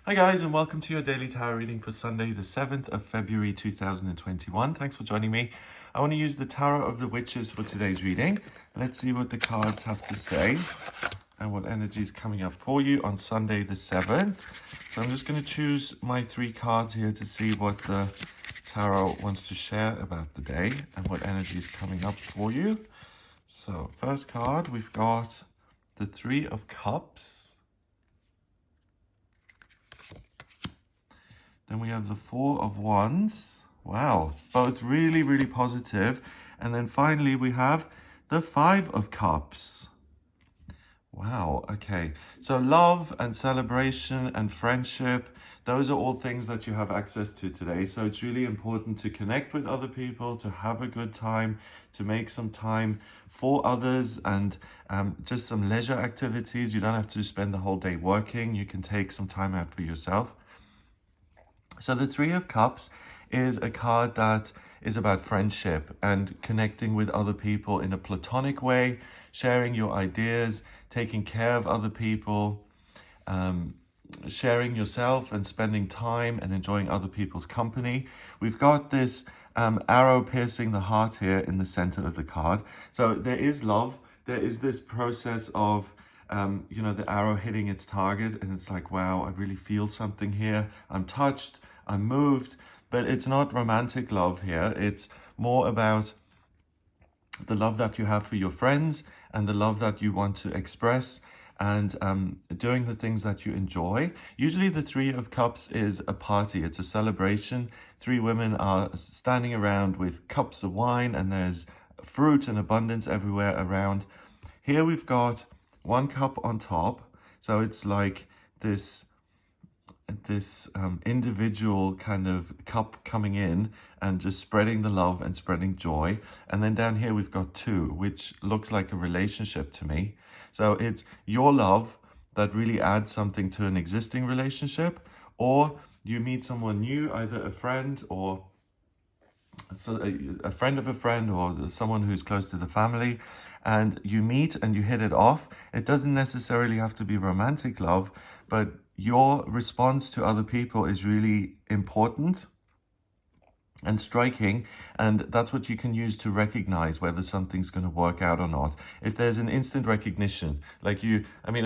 Hi guys, and welcome to your daily tarot reading for Sunday the 7th of February 2021. Thanks for joining me. I want to use the Tarot of the Witches for today's reading. Let's see what the cards have to say and what energy is coming up for you on Sunday the 7th. So I'm just going to choose my 3 cards here to see what the tarot wants to share about the day and what energy is coming up for you. So first card, we've got the 3 of Cups. Then we have the 4 of Wands. Wow, both really, really positive. And then finally we have the 5 of Cups. Wow, okay. So love and celebration and friendship, those are all things that you have access to today. So it's really important to connect with other people, to have a good time, to make some time for others and just some leisure activities. You don't have to spend the whole day working. You can take some time out for yourself. So the 3 of Cups is a card that is about friendship and connecting with other people in a platonic way, sharing your ideas, taking care of other people, sharing yourself and spending time and enjoying other people's company. We've got this arrow piercing the heart here in the center of the card. So there is love. There is this process of the arrow hitting its target, and it's like, wow, I really feel something here. I'm touched, I'm moved, but it's not romantic love here. It's more about the love that you have for your friends and the love that you want to express and doing the things that you enjoy. Usually the 3 of Cups is a party, it's a celebration. 3 women are standing around with cups of wine and there's fruit and abundance everywhere around. Here we've got 1 cup on top, so it's like this individual kind of cup coming in and just spreading the love and spreading joy. And then down here we've got 2, which looks like a relationship to me. So it's your love that really adds something to an existing relationship, or you meet someone new, either a friend or a friend of a friend or someone who's close to the family, and you meet and you hit it off. It doesn't necessarily have to be romantic love, but your response to other people is really important and striking, and that's what you can use to recognize whether something's going to work out or not. If there's an instant recognition, like it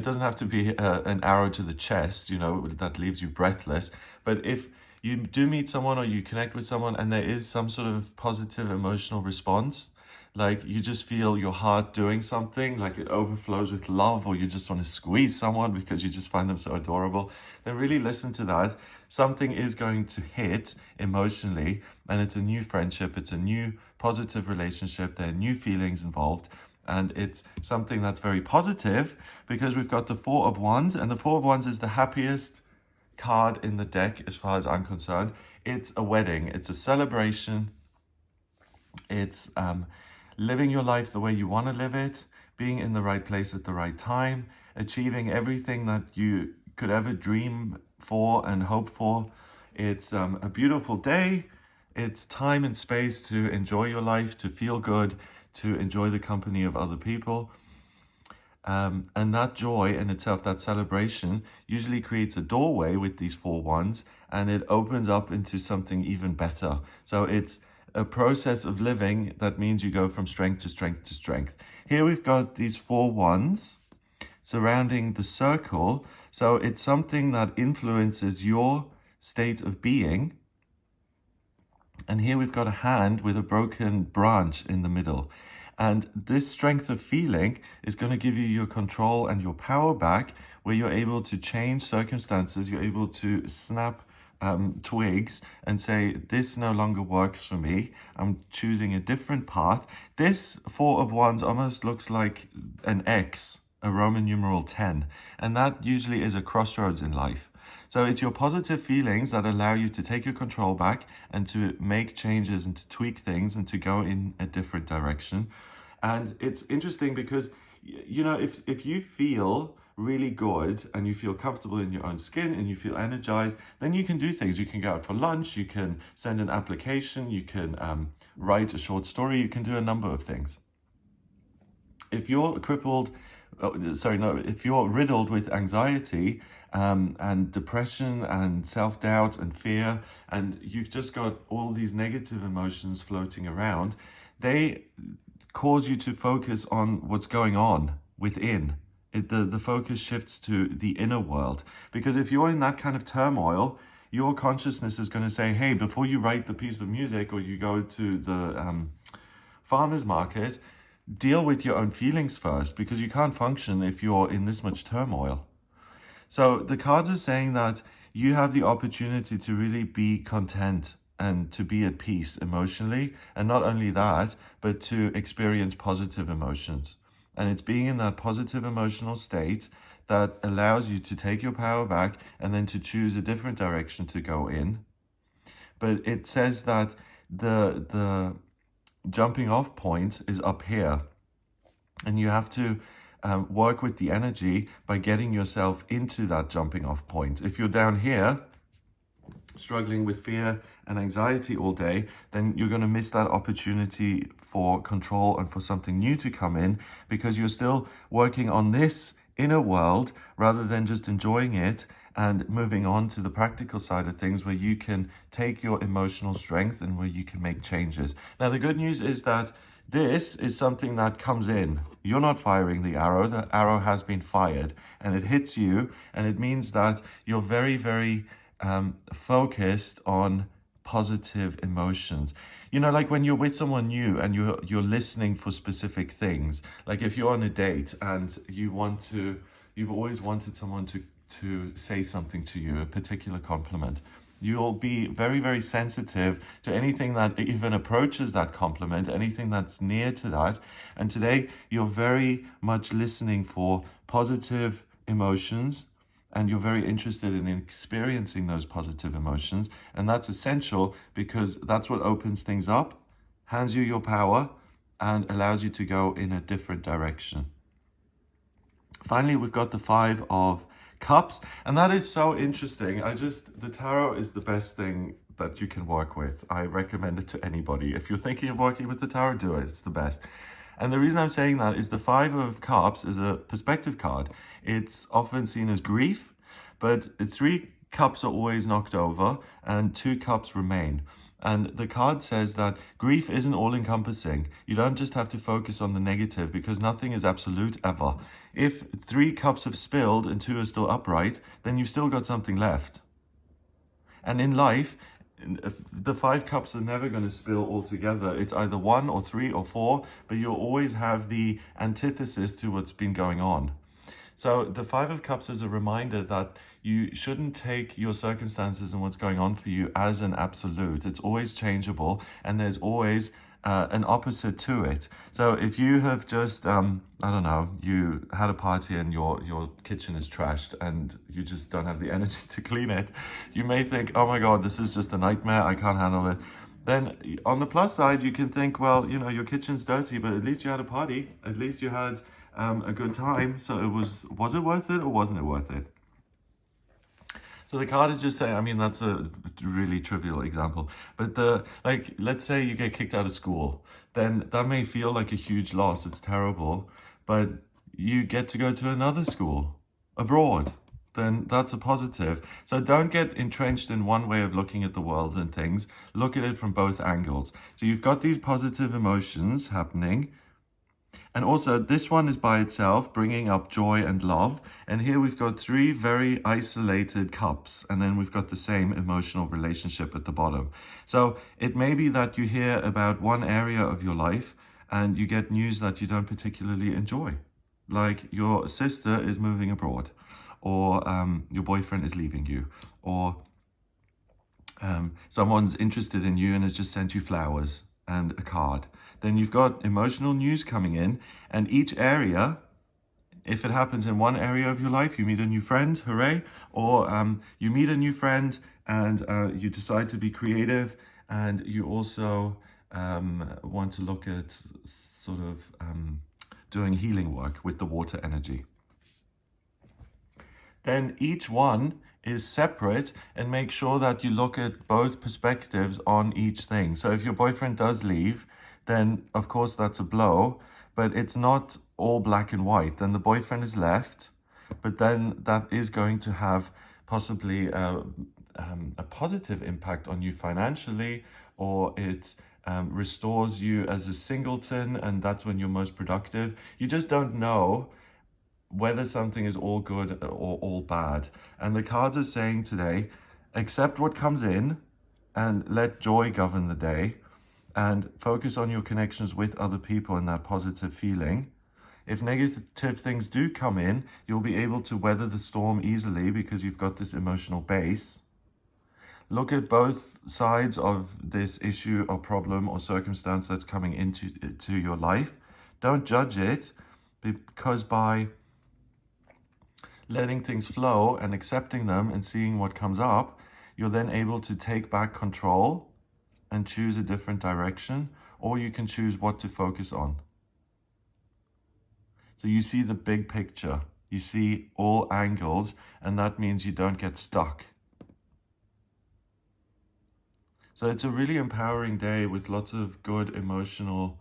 doesn't have to be an arrow to the chest, that leaves you breathless, but if you do meet someone or you connect with someone and there is some sort of positive emotional response, like you just feel your heart doing something, like it overflows with love, or you just want to squeeze someone because you just find them so adorable, then really listen to that. Something is going to hit emotionally, and it's a new friendship, it's a new positive relationship, there are new feelings involved, and it's something that's very positive because we've got the 4 of Wands, and the 4 of Wands is the happiest card in the deck as far as I'm concerned. It's a wedding, it's a celebration, it's living your life the way you want to live it, being in the right place at the right time, achieving everything that you could ever dream for and hope for. It's a beautiful day. It's time and space to enjoy your life, to feel good, to enjoy the company of other people. And that joy in itself, that celebration, usually creates a doorway with these 4 wands, and it opens up into something even better. So it's a process of living that means you go from strength to strength to strength. Here we've got these 4 wands surrounding the circle. So it's something that influences your state of being. And here we've got a hand with a broken branch in the middle. And this strength of feeling is going to give you your control and your power back, where you're able to change circumstances. You're able to snap twigs and say, this no longer works for me. I'm choosing a different path. This 4 of Wands almost looks like an X, a Roman numeral 10. And that usually is a crossroads in life. So it's your positive feelings that allow you to take your control back and to make changes and to tweak things and to go in a different direction. And it's interesting because, if you feel really good and you feel comfortable in your own skin and you feel energized, then you can do things. You can go out for lunch, you can send an application, you can write a short story, you can do a number of things. If you're crippled sorry, no, if you're riddled with anxiety and depression and self-doubt and fear, and you've just got all these negative emotions floating around, they cause you to focus on what's going on within. The focus shifts to the inner world. Because if you're in that kind of turmoil, your consciousness is going to say, hey, before you write the piece of music or you go to the farmer's market, deal with your own feelings first, because you can't function if you're in this much turmoil. So the cards are saying that you have the opportunity to really be content and to be at peace emotionally. And not only that, but to experience positive emotions. And it's being in that positive emotional state that allows you to take your power back and then to choose a different direction to go in. But it says that the jumping off point is up here. And you have to work with the energy by getting yourself into that jumping off point. If you're down here, struggling with fear and anxiety all day, then you're going to miss that opportunity for control and for something new to come in, because you're still working on this inner world rather than just enjoying it and moving on to the practical side of things, where you can take your emotional strength and where you can make changes. Now, the good news is that this is something that comes in. You're not firing the arrow has been fired, and it hits you, and it means that you're very, very focused on positive emotions. You know, like when you're with someone new and you're listening for specific things. Like if you're on a date and you've always wanted someone to say something to you, a particular compliment. You'll be very, very sensitive to anything that even approaches that compliment, anything that's near to that. And today, you're very much listening for positive emotions, and you're very interested in experiencing those positive emotions. And that's essential, because that's what opens things up, hands you your power, and allows you to go in a different direction. Finally, we've got the Five of Cups, and that is so interesting. The tarot is the best thing that you can work with. I recommend it to anybody. If you're thinking of working with the tarot, do it. It's the best. And the reason I'm saying that is the Five of Cups is a perspective card. It's often seen as grief, but 3 cups are always knocked over and 2 cups remain. And the card says that grief isn't all-encompassing. You don't just have to focus on the negative, because nothing is absolute ever. If 3 cups have spilled and 2 are still upright, then you've still got something left. And in life, the 5 cups are never going to spill altogether. It's either 1 or 3 or 4, but you'll always have the antithesis to what's been going on. So the Five of Cups is a reminder that you shouldn't take your circumstances and what's going on for you as an absolute. It's always changeable, and there's always an opposite to it. So if you have just, I don't know, you had a party and your kitchen is trashed and you just don't have the energy to clean it, you may think, oh my God, this is just a nightmare, I can't handle it. Then on the plus side, you can think, well, you know, your kitchen's dirty, but at least you had a party. At least you had a good time. So was it worth it or wasn't it worth it? So the card is just saying, I mean, that's a really trivial example, but let's say you get kicked out of school, then that may feel like a huge loss. It's terrible, but you get to go to another school abroad. Then that's a positive. So don't get entrenched in one way of looking at the world and things. Look at it from both angles. So you've got these positive emotions happening. And also, this one is by itself, bringing up joy and love. And here we've got 3 very isolated cups. And then we've got the same emotional relationship at the bottom. So it may be that you hear about one area of your life and you get news that you don't particularly enjoy. Like your sister is moving abroad, or your boyfriend is leaving you, or someone's interested in you and has just sent you flowers and a card. Then you've got emotional news coming in, and each area, if it happens in one area of your life, you meet a new friend, hooray, or you meet a new friend and you decide to be creative, and you also want to look at sort of doing healing work with the water energy. Then each one is separate, and make sure that you look at both perspectives on each thing. So if your boyfriend does leave, then of course that's a blow, but it's not all black and white. Then the boyfriend is left, but then that is going to have possibly a positive impact on you financially, or it restores you as a singleton, and that's when you're most productive. You just don't know whether something is all good or all bad. And the cards are saying today, accept what comes in and let joy govern the day, and focus on your connections with other people and that positive feeling. If negative things do come in, you'll be able to weather the storm easily because you've got this emotional base. Look at both sides of this issue or problem or circumstance that's coming into your life. Don't judge it, because by letting things flow and accepting them and seeing what comes up, you're then able to take back control and choose a different direction, or you can choose what to focus on. So you see the big picture, you see all angles, and that means you don't get stuck. So it's a really empowering day with lots of good emotional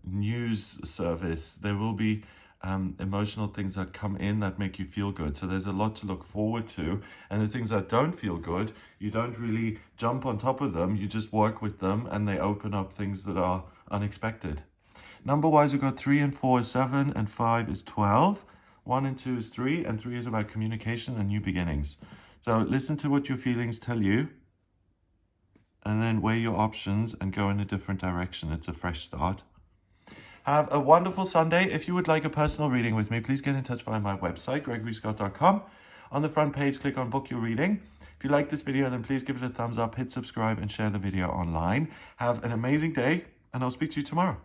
news service. There will be emotional things that come in that make you feel good. So there's a lot to look forward to. And the things that don't feel good, you don't really jump on top of them. You just work with them, and they open up things that are unexpected. Number-wise, we've got 3 and 4 is 7, and 5 is 12. 1 and 2 is 3, and 3 is about communication and new beginnings. So listen to what your feelings tell you, and then weigh your options and go in a different direction. It's a fresh start. Have a wonderful Sunday. If you would like a personal reading with me, please get in touch via my website, gregoryscott.com. On the front page, click on Book Your Reading. If you like this video, then please give it a thumbs up, hit subscribe, and share the video online. Have an amazing day, and I'll speak to you tomorrow.